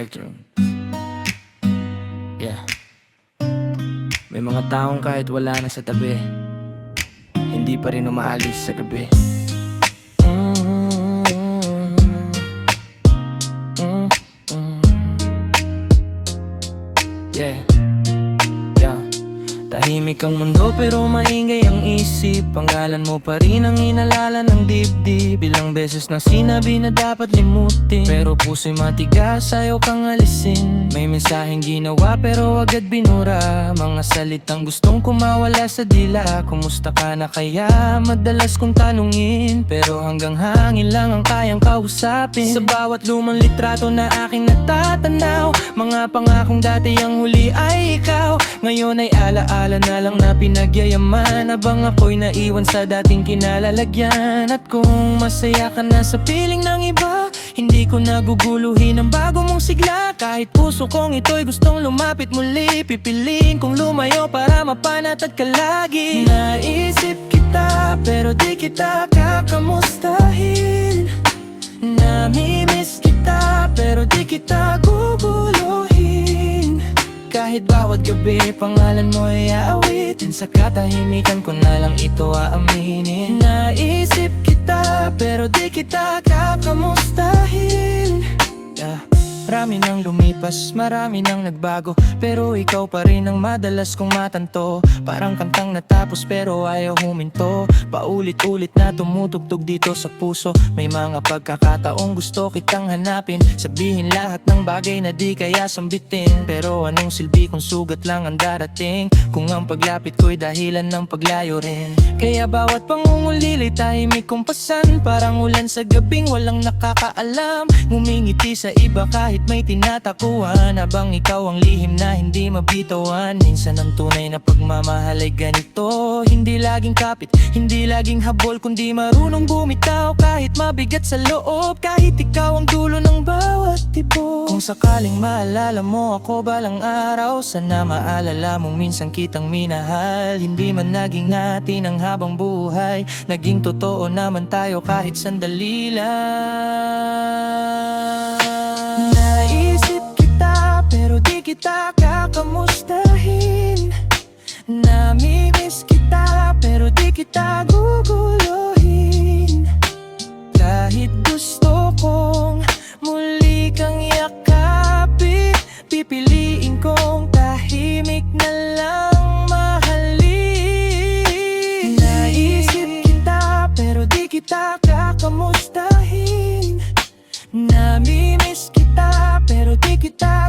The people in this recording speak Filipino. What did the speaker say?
Spectrum. Yeah. May mga taong kahit wala na sa tabi, hindi pa rin umaalis sa gabi. Yeah. Yeah. Tahimik ang mundo pero maingay ang isip. Pangalan mo pa rin ang inalala ng dibdib. Ilang beses na sinabi na dapat limutin, pero puso'y matigas, ayaw kang alisin. May mensaheng ginawa pero agad binura. Mga salitang gustong kumawala sa dila. Kumusta ka na kaya? Madalas kong tanungin, pero hanggang hangin lang ang kayang kausapin. Sa bawat lumang litrato na aking natatanaw, mga pangakong dati ang huli ay ikaw. Ngayon ay alaala na lang na pinagyayaman, habang ako'y naiwan sa dating kinalalagyan. At kung masaya ka na sa piling ng iba, hindi ko naguguluhin ang bago mong sigla. Kahit puso kong ito'y gustong lumapit muli, pipiliin kong lumayo para mapanatag ka lagi. Naisip kita pero di kita kakamustahin. Namimiss kita pero di kita guguluhin. Kahit bawat gabi pangalan mo ay aawitin, sa katahimikan ko na lang ito aaminin. Naisip kita pero di kita kakamustahin. Marami nang lumipas, marami nang nagbago, pero ikaw pa rin ang madalas kong matanto. Parang kantang natapos pero ayaw huminto, paulit-ulit na tumutugtog dito sa puso. May mga pagkakataong gusto kitang hanapin, sabihin lahat ng bagay na di kaya sambitin. Pero anong silbi kung sugat lang ang darating, kung ang paglapit ko'y dahilan ng paglayo rin. Kaya bawat pangungulili tahimik kong pasan, parang ulan sa gabing walang nakakaalam. Ngumingiti sa iba kahit may tinatakuan, habang ikaw ang lihim na hindi mabitawan. Minsan ang tunay na pagmamahal ay ganito, hindi laging kapit, hindi laging habol, kundi marunong bumitaw kahit mabigat sa loob. Kahit ikaw ang dulo ng bawat tipo. Kung sakaling maalala mo ako balang araw, sana maalala mong minsan kitang minahal. Hindi man naging natin ang habang buhay, naging totoo naman tayo kahit sandali lang. Naisip kita pero di kita kakamustahin. Namimiss kita pero di kita guguluhin. Kahit gusto kong muli kang yakapin, pipiliin kong tahimik na lang mahalin. Naisip kita pero di kita kakamustahin. Namimiss kita pero di kita